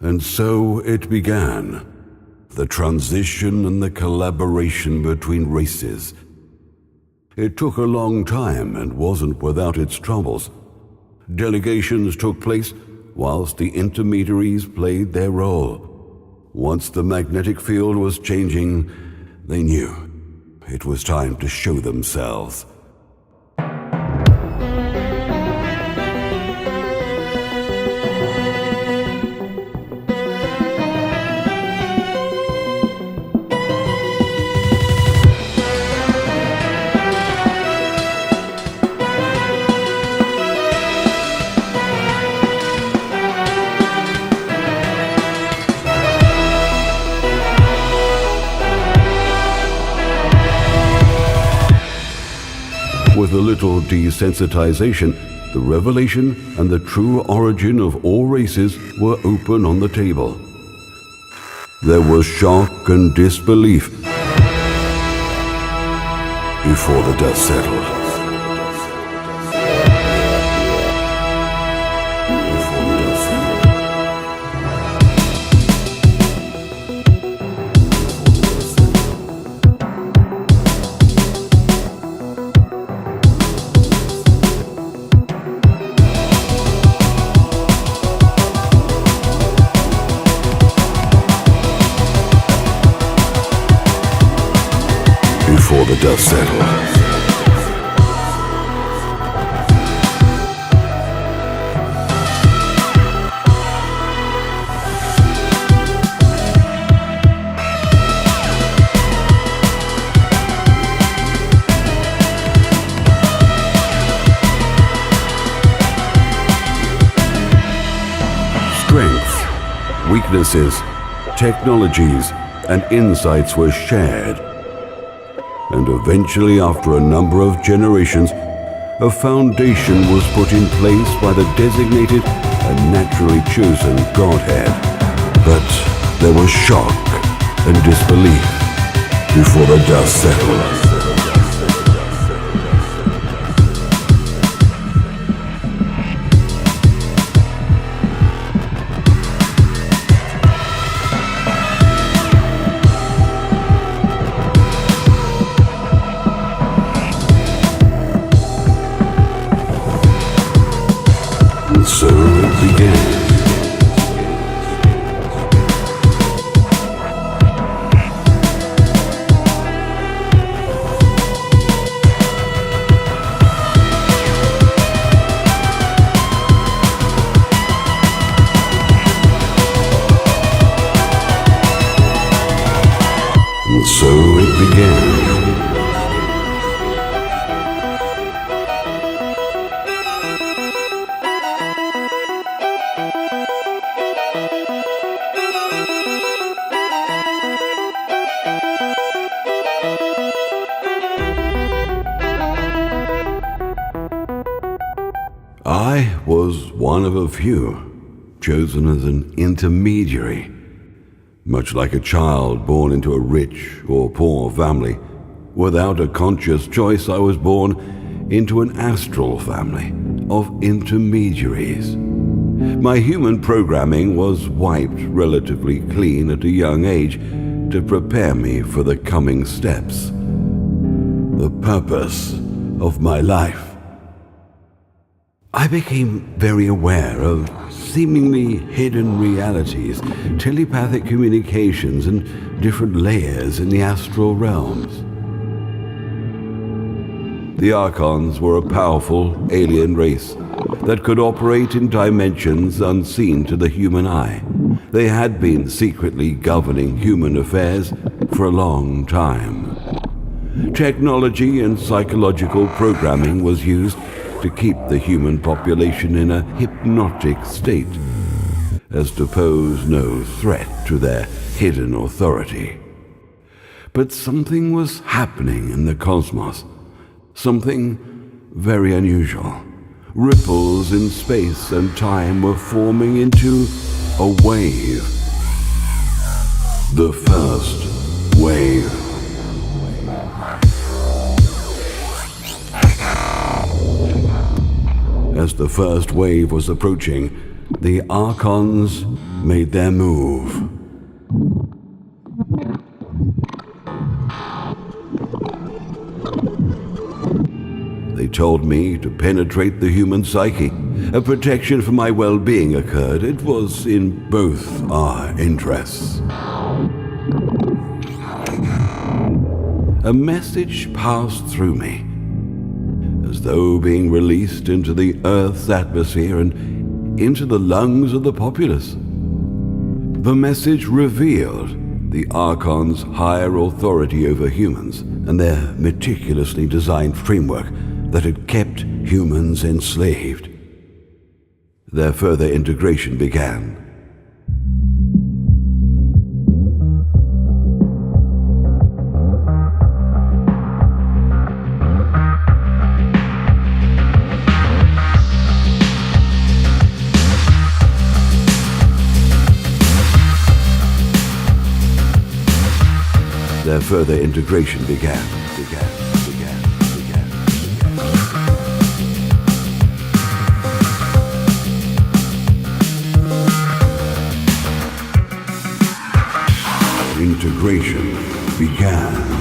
And so it began, the transition and the collaboration between races. It took a long time and wasn't without its troubles. Delegations took place whilst the intermediaries played their role. Once the magnetic field was changing, they knew it was time to show themselves. With a little desensitization, the revelation and the true origin of all races were open on the table. There was shock and disbelief before the dust settled. Before the dust settled. Strengths, weaknesses, technologies, and insights were shared. And eventually, after a number of generations, a foundation was put in place by the designated and naturally chosen Godhead. But there was shock and disbelief before the dust settled. So it began. And so it began. I was one of a few, chosen as an intermediary. Much like a child born into a rich or poor family, without a conscious choice, I was born into an astral family of intermediaries. My human programming was wiped relatively clean at a young age to prepare me for the coming steps. The purpose of my life. I became very aware of seemingly hidden realities, telepathic communications, and different layers in the astral realms. The Archons were a powerful alien race that could operate in dimensions unseen to the human eye. They had been secretly governing human affairs for a long time. Technology and psychological programming was used to keep the human population in a hypnotic state, as to pose no threat to their hidden authority. But something was happening in the cosmos, something very unusual. Ripples in space and time were forming into a wave. The first wave. As the first wave was approaching, the Archons made their move. They told me to penetrate the human psyche. A protection for my well-being occurred. It was in both our interests. A message passed through me, as though being released into the Earth's atmosphere and into the lungs of the populace. The message revealed the Archon's higher authority over humans and their meticulously designed framework that had kept humans enslaved. Their further integration began. Their further integration began. Integration began.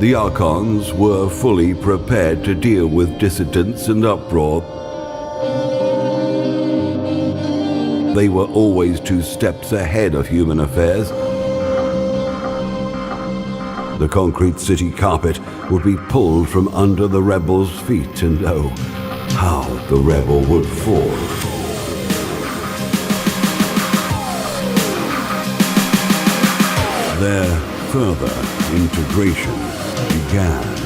The Archons were fully prepared to deal with dissidents and uproar. They were always 2 steps ahead of human affairs. The concrete city carpet would be pulled from under the rebels' feet, and oh, how the rebel would fall. Their further integration began.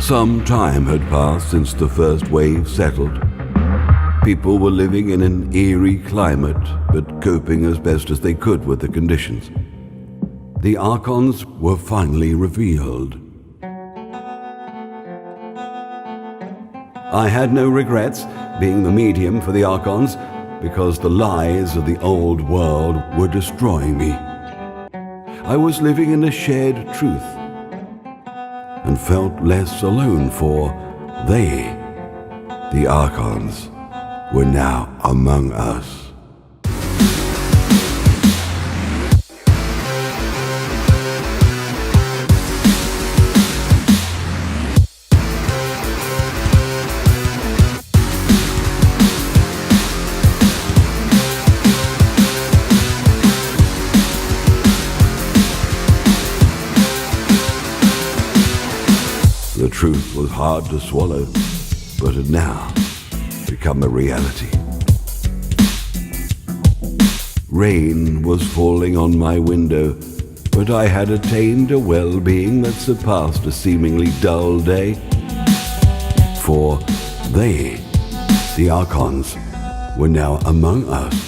Some time had passed since the first wave settled. People were living in an eerie climate, but coping as best as they could with the conditions. The Archons were finally revealed. I had no regrets being the medium for the Archons, because the lies of the old world were destroying me. I was living in a shared truth, and felt less alone, for they, the Archons, were now among us. The truth was hard to swallow, but had now become a reality. Rain was falling on my window, but I had attained a well-being that surpassed a seemingly dull day. For they, the Archons, were now among us.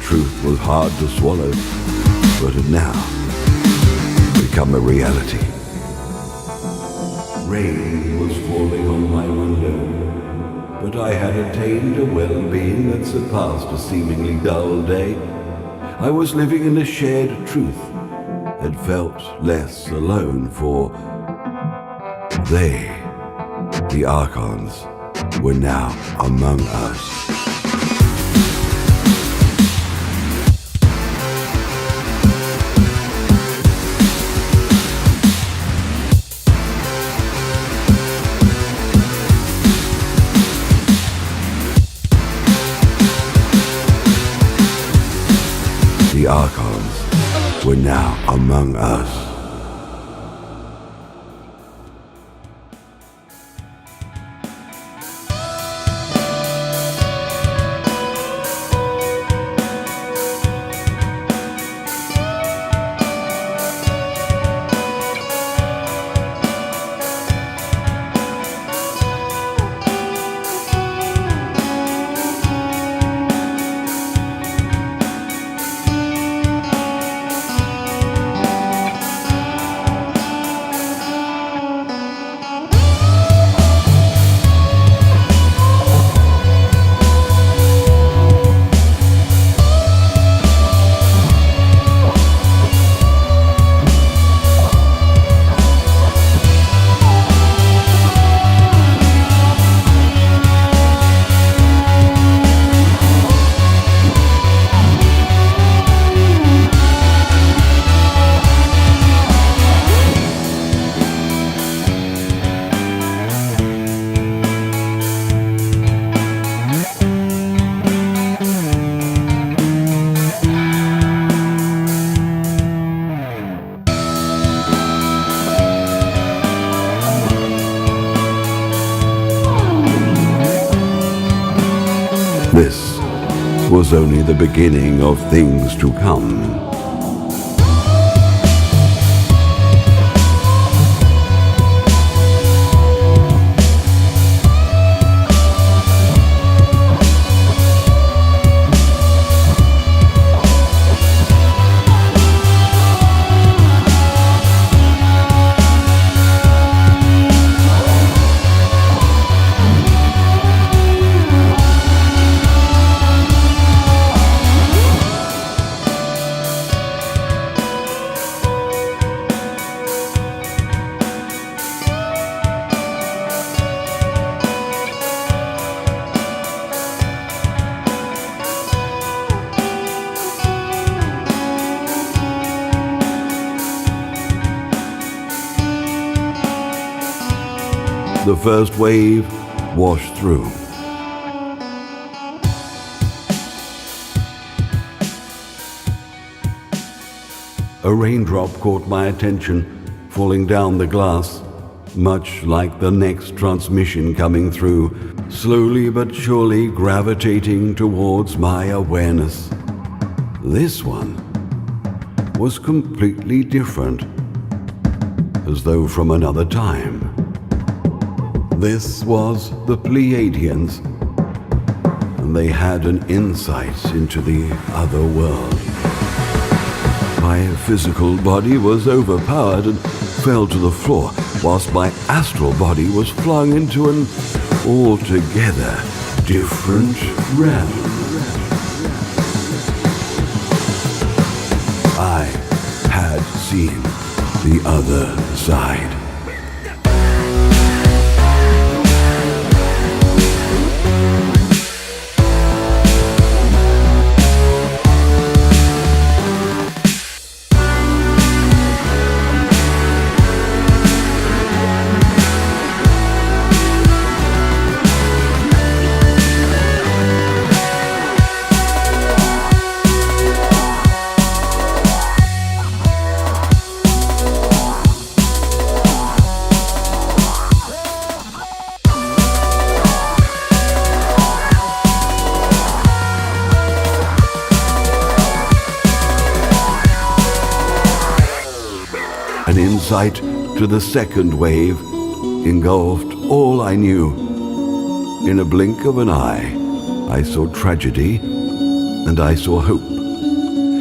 Truth was hard to swallow, but had now become a reality. Rain was falling on my window, but I had attained a well-being that surpassed a seemingly dull day. I was living in a shared truth, had felt less alone, for they, the Archons, were now among us. The Archons were now among us. This was only the beginning of things to come. The first wave washed through. A raindrop caught my attention, falling down the glass, much like the next transmission coming through, slowly but surely gravitating towards my awareness. This one was completely different, as though from another time. This was the Pleiadians, and they had an insight into the other world. My physical body was overpowered and fell to the floor, whilst my astral body was flung into an altogether different realm. I had seen the other side. An insight to the second wave engulfed all I knew. In a blink of an eye, I saw tragedy and I saw hope.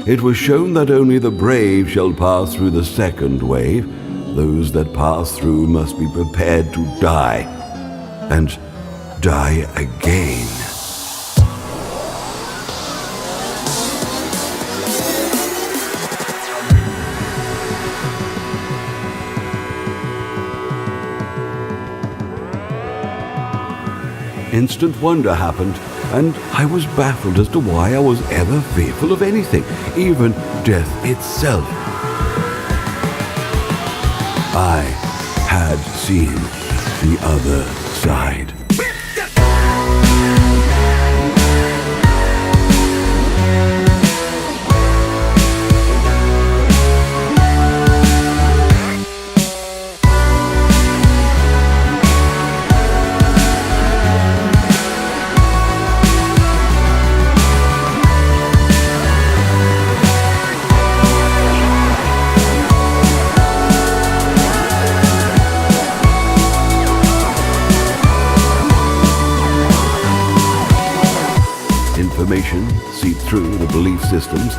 It was shown that only the brave shall pass through the second wave. Those that pass through must be prepared to die. And die again. Instant wonder happened, and I was baffled as to why I was ever fearful of anything, even death itself. I had seen the other side. Information seeped through the belief systems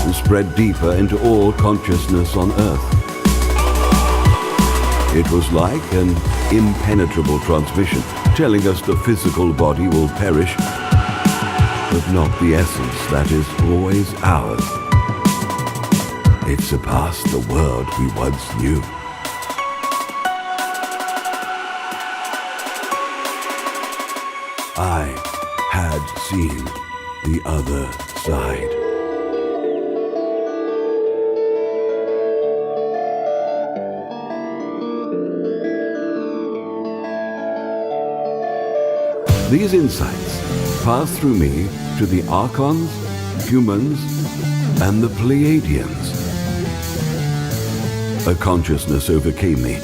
and spread deeper into all consciousness on Earth. It was like an impenetrable transmission telling us the physical body will perish, but not the essence that is always ours. It surpassed the world we once knew. I had seen the other side. These insights passed through me to the Archons, Humans, and the Pleiadians. A consciousness overcame me,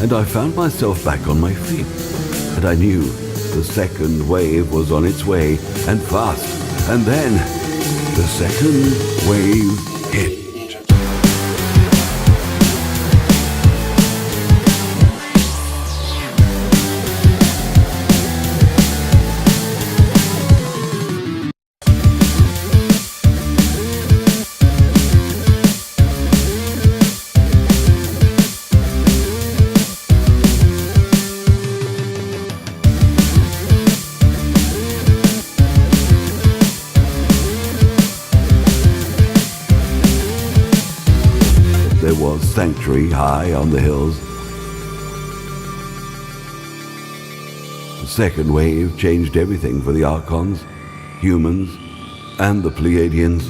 and I found myself back on my feet, and I knew the second wave was on its way, and fast. And then, the second wave hit. There was sanctuary high on the hills. The second wave changed everything for the Archons, Humans, and the Pleiadians.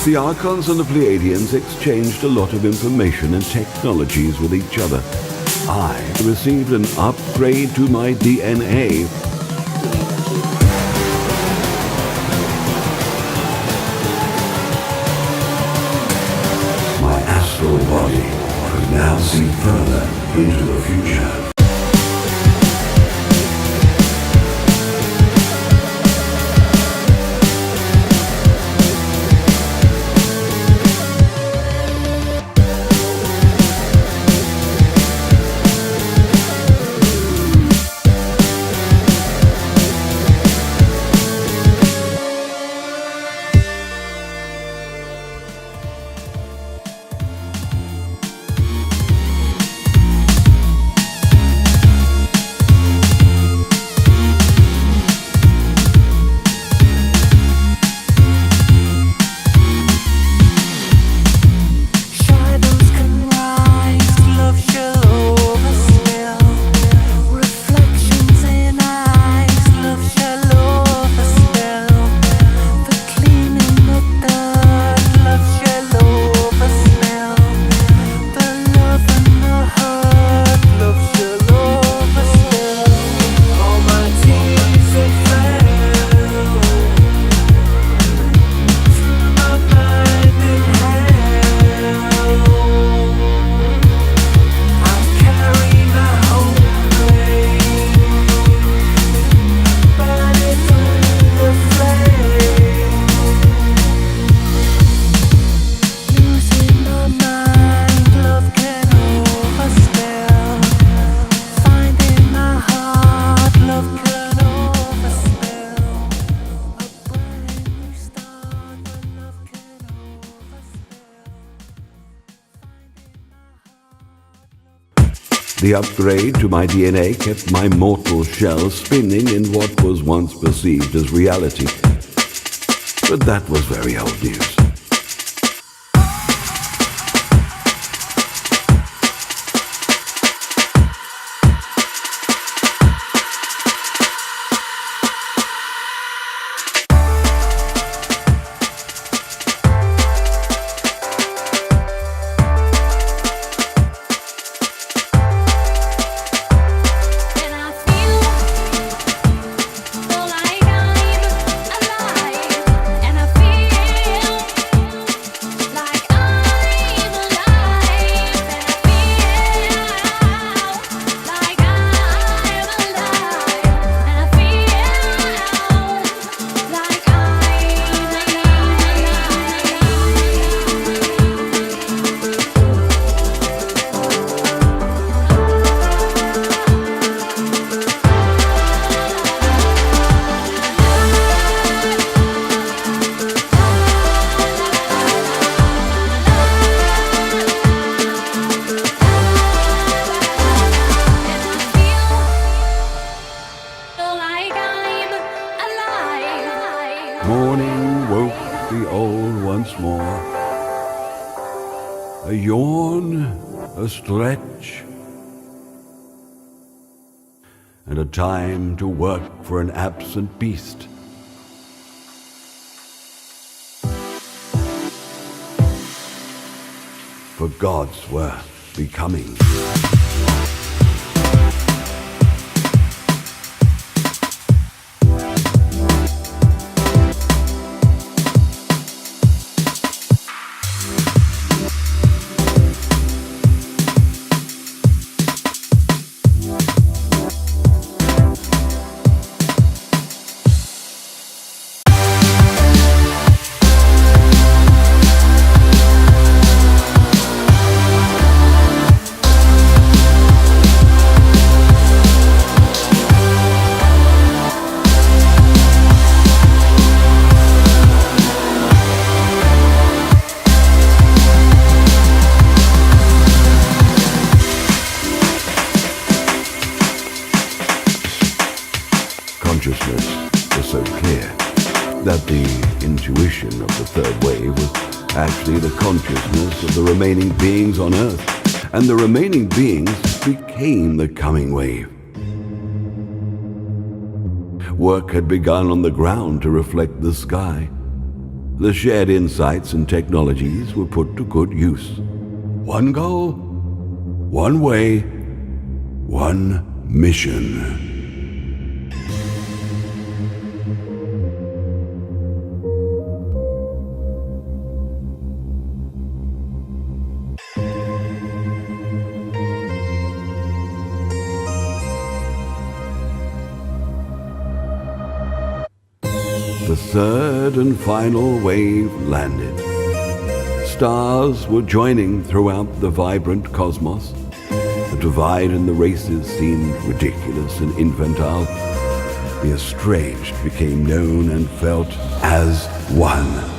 The Archons and the Pleiadians exchanged a lot of information and technologies with each other. I received an upgrade to my DNA. My body could now see further into the future. The upgrade to my DNA kept my mortal shell spinning in what was once perceived as reality. But that was very old news. Morning woke the old once more. A yawn, a stretch, and a time to work for an absent beast. For gods were becoming. Consciousness was so clear that the intuition of the third wave was actually the consciousness of the remaining beings on Earth, and the remaining beings became the coming wave. Work had begun on the ground to reflect the sky. The shared insights and technologies were put to good use. One goal, one way, one mission. The third and final wave landed. Stars were joining throughout the vibrant cosmos. The divide in the races seemed ridiculous and infantile. The estranged became known and felt as one.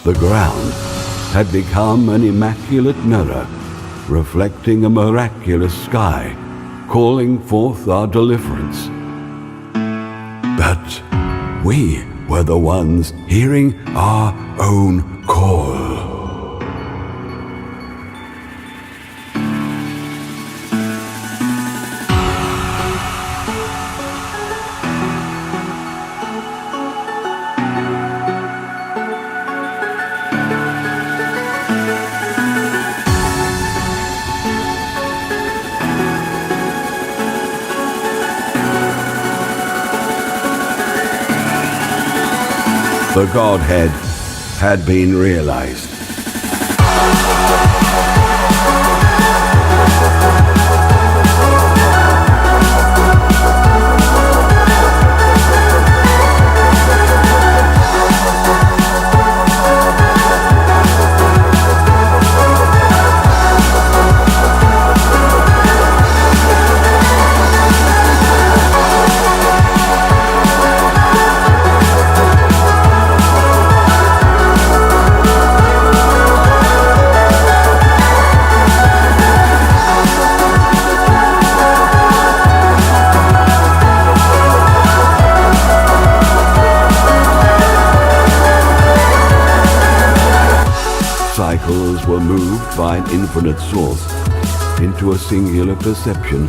The ground had become an immaculate mirror, reflecting a miraculous sky, calling forth our deliverance. But we were the ones hearing our own call. The Godhead had been realized. consciousness were moved by an infinite source into a singular perception,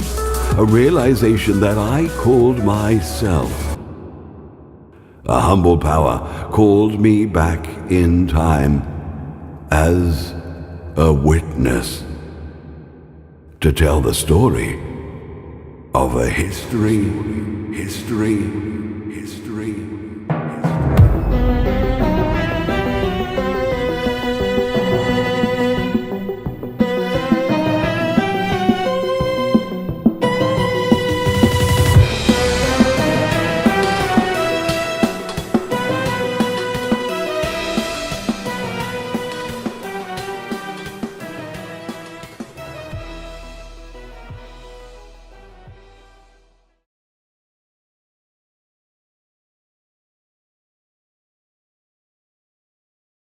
a realization that I called myself. A humble power called me back in time as a witness to tell the story of a history.